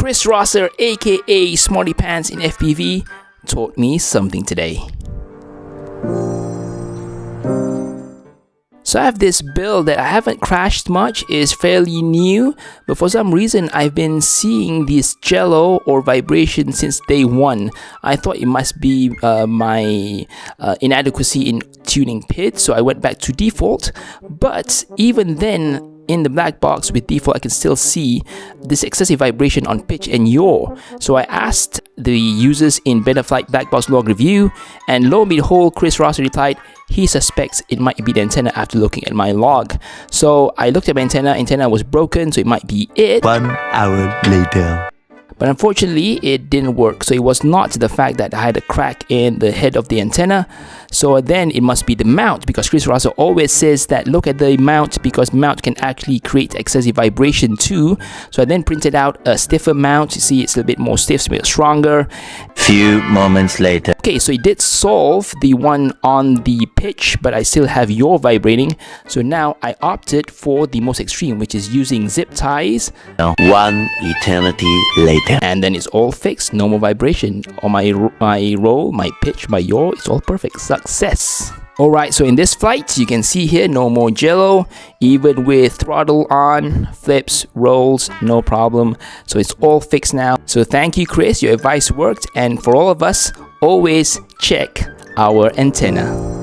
Chris Rosser, aka Smarty Pants in FPV, taught me something today. So I have this build that I haven't crashed much, is fairly new, but for some reason I've been seeing this jello or vibration since day one. I thought it must be my inadequacy in tuning PID, so I went back to default, but even then, in the black box with default, I can still see this excessive vibration on pitch and yaw. So I asked the users in Betaflight black box log review, and lo and behold, Chris Rosser replied he suspects it might be the antenna after looking at my log. So I looked at my antenna was broken, so it might be it. 1 hour later. But unfortunately, it didn't work. So it was not the fact that I had a crack in the head of the antenna. So then it must be the mount, because Chris Rosser always says that look at the mount, because mount can actually create excessive vibration too. So I then printed out a stiffer mount. You see, it's a bit more stiff, a bit stronger. Few moments later. Okay, so it did solve the one on the pitch, but I still have yaw vibrating. So now I opted for the most extreme, which is using zip ties. 1 eternity later. And then it's all fixed, no more vibration. On my roll, my pitch, my yaw, it's all perfect. Success. Alright, so in this flight, you can see here, no more jello. Even with throttle on, flips, rolls, no problem. So it's all fixed now. So thank you, Chris, your advice worked. And for all of us, always check our antenna.